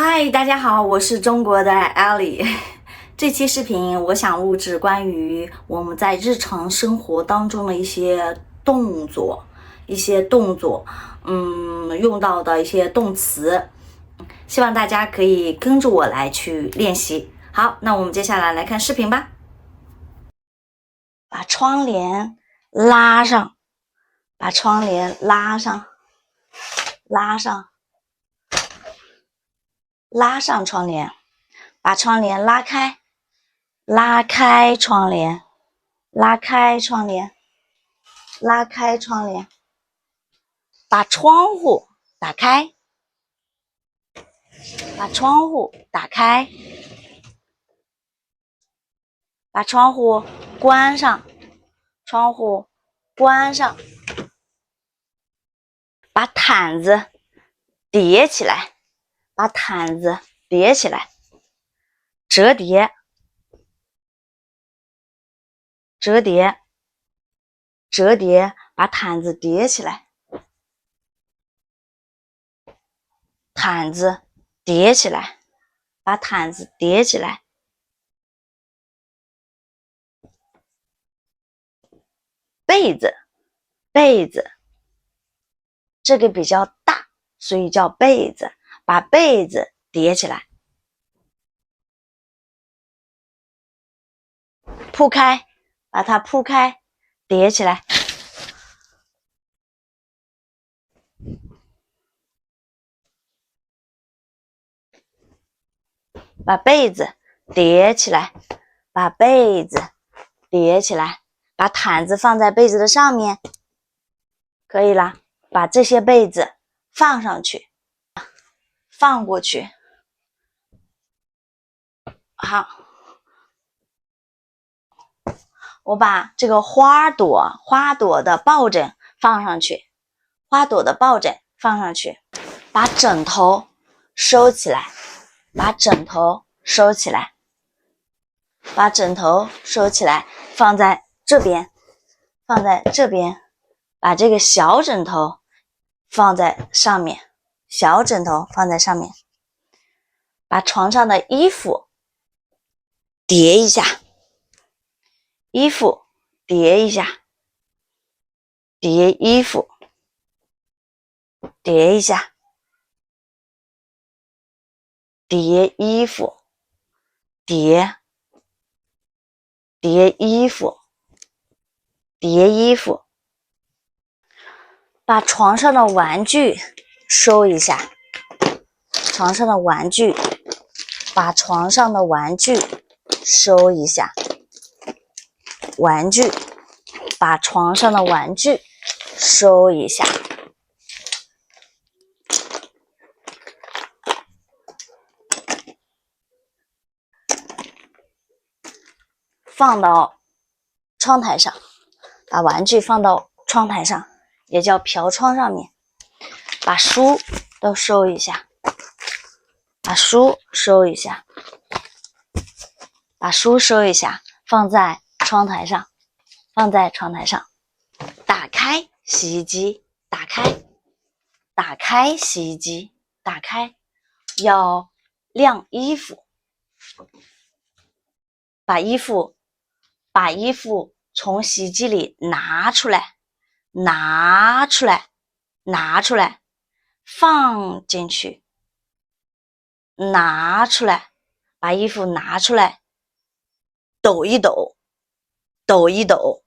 嗨，大家好，我是中国的 Ellie。这期视頻我想錄製關於我們在日常生活當中的一些動作，用到的一些動詞，希望大家可以跟着我來去練習。好，那我們接下來看視頻吧。把窗簾拉上，把窗簾拉上，拉上窗簾，把窗簾拉開，拉開窗簾，拉開窗簾，拉開窗簾，把窗戶打開，把窗戶打開，把窗戶關上，窗戶關上，把毯子疊起來，把毯子疊起來，折疊，折疊，折疊，把毯子疊起來，毯子疊起來，把毯子疊起來，被子，被子，這個比較大，所以叫被子，把被子疊起來，鋪開，把它鋪開，疊起來，把被子疊起來，把被子疊起來，把毯子放在被子的上面，可以了。把這些被子放上去，放過去。好，我把這個花朵的抱枕放上去，花朵的抱枕放上去，把枕頭收起來，把枕頭收起来，把枕頭收起來，放在這邊，放在這邊，把這個小枕頭放在上面，小枕頭放在上面，把床上的衣服疊一下，衣服疊一下，疊衣服，疊一下，疊衣服，疊衣服，疊衣服，把床上的玩具收一下，床上的玩具，把床上的玩具收一下，玩具，把床上的玩具收一下，放到窗台上，把玩具放到窗台上，也叫飘窗上面，把書都收一下，把書收一下，把書收一下，放在窗台上，放在窗台上。打開洗衣機，打開，打開洗衣機，打開，要晾衣服，把衣服從洗衣機裡拿出來，拿出來，拿出來，放進去，拿出來，把衣服拿出來，抖一抖，抖一抖。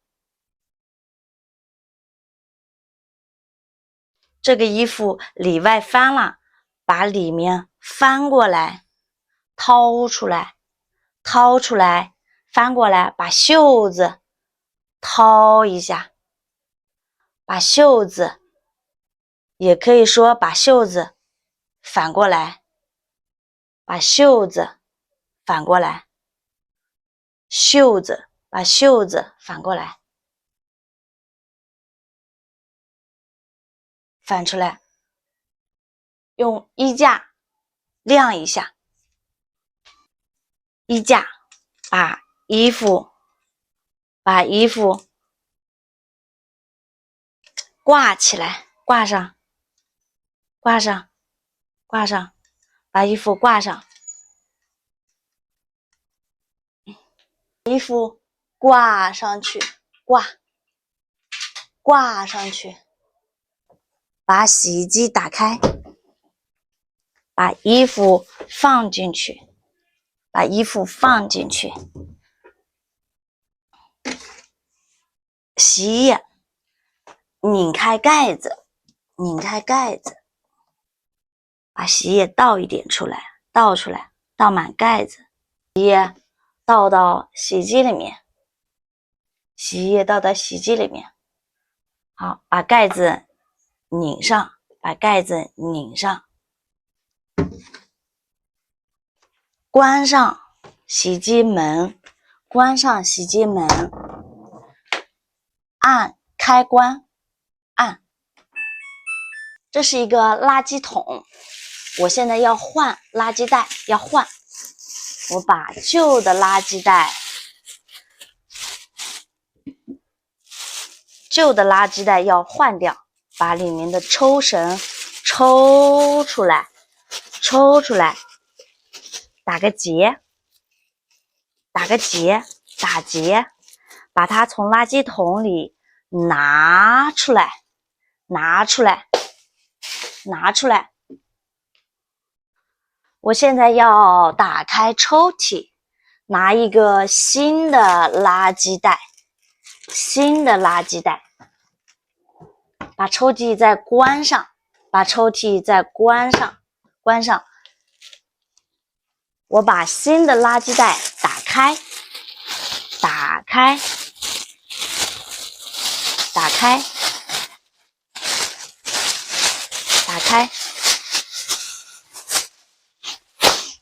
這個衣服裡外翻了，把裡面翻過來，掏出來，掏出来，翻過來，把袖子掏一下，把袖子，也可以說把袖子反過來，把袖子反過來，袖子，把袖子反過來，反出来，用衣架晾一下，衣架，把衣服掛起來，掛上，掛上，掛上，把衣服掛上，衣服掛上去，掛上去，把洗衣機打開，把衣服放進去，把衣服放進去，洗衣液，拧開蓋子，擰開蓋子，把洗衣液倒一點出來，倒出來，倒滿蓋子，洗衣液倒到洗衣機裡面，洗衣液倒到洗衣機裡面。好，把蓋子擰上，把蓋子擰上，關上洗衣機門，關上洗衣機門，按開關，按。這是一個垃圾桶，我現在要換垃圾袋，要換。我把舊的垃圾袋，要換掉，把裡面的抽繩抽出來，打個結，打結，把它從垃圾桶裡拿出來。我現在要打開抽屜，拿一個新的垃圾袋，把抽屜再關上，關上。我把新的垃圾袋打開，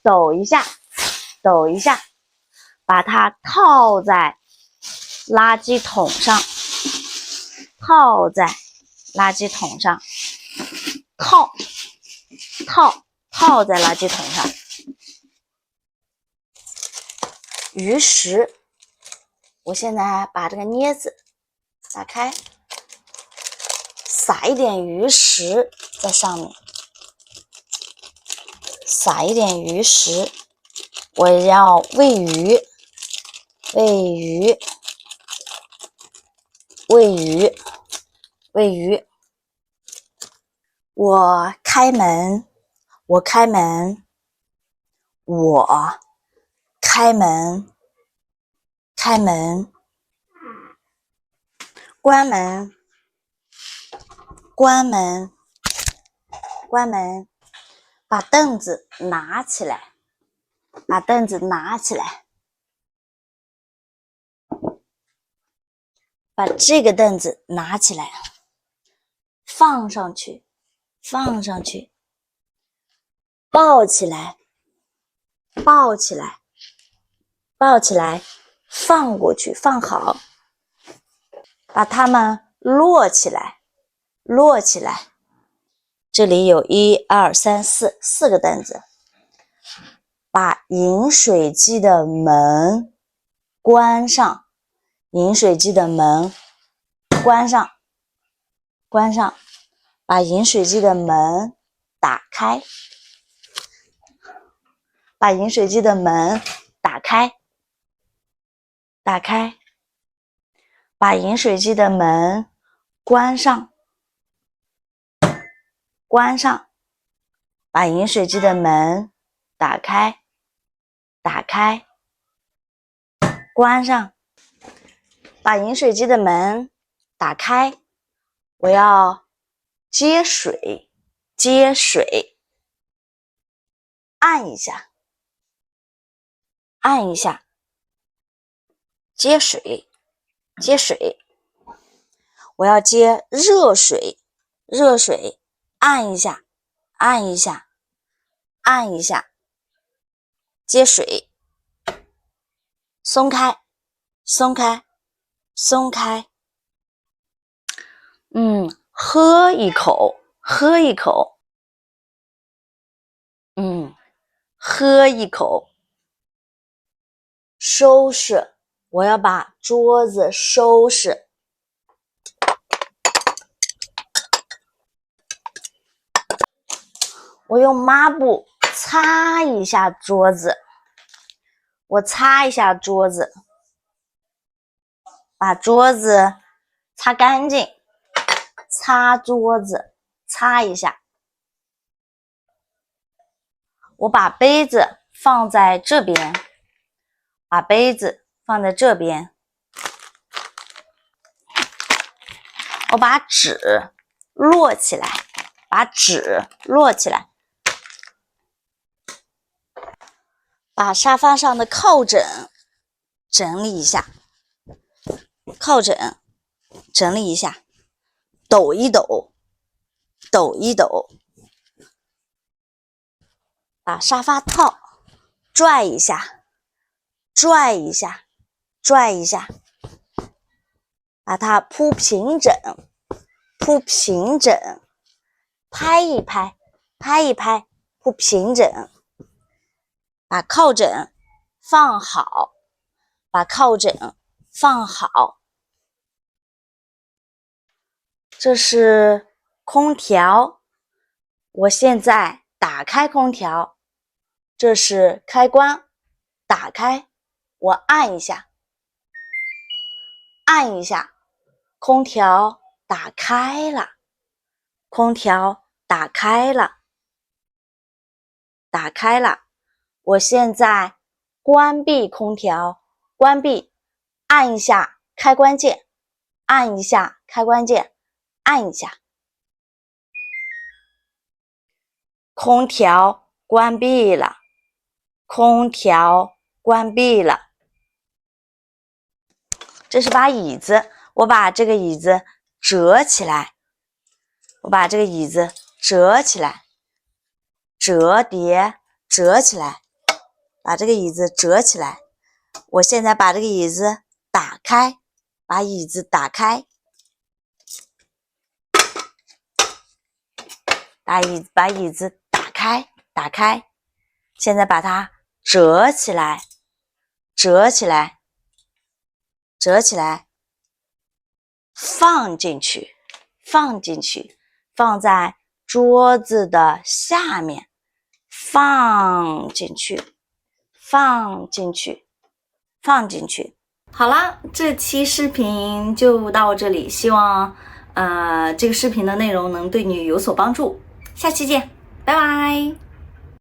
抖一下，把它套在垃圾桶上，套在垃圾桶上。于是，我現在把這個鑷子打開，撒一點魚食在上面。我要餵魚。我開門，關門，把凳子拿起來，把這個凳子拿起來，放上去，抱起來，放過去，放好，把它們摞起來。這裡有1、2、3、4個凳子。把飲水機的門關上，把飲水機的門打開，把飲水機的門打開，把飲水機的門關上，把飲水機的門打開，關上，把飲水機的門打開。我要接水，按一下，接水。我要接熱水，按一下，接水，鬆開，喝一口，收拾，我要把桌子收拾。我用抹布擦一下桌子，我擦一下桌子，把桌子擦干净，擦桌子，擦一下。我把杯子放在這邊，把杯子放在這邊。我把紙摞起來，把紙摞起來。把沙發上的靠枕整理一下，靠枕整理一下，抖一抖，抖一抖。把沙發套拽一下，拽一下，拽一下。把它鋪平整，鋪平整，拍一拍，拍一拍，鋪平整。把靠枕放好，把靠枕放好。這是空調，我現在打開空調。這是開關，打開，我按一下，按一下，空調打開了，空調打開了，打開了。我現在關閉空調，關閉，按一下開關鍵，按一下開關鍵，按一下。空調關閉了，空調關閉了。這是把椅子，我把這個椅子折起來，我把這個椅子折起來，折疊，折起來。把這個椅子折起來，我現在把這個椅子打開，把椅子打開，把椅子打開，打開，現在把它折起來，折起來，折起來，放進去，放进去，放在桌子的下面，放進去。放進去，放進去。好啦，這期視頻就到這裡，希望這個視頻的內容能對你有所幫助。下期見，拜拜。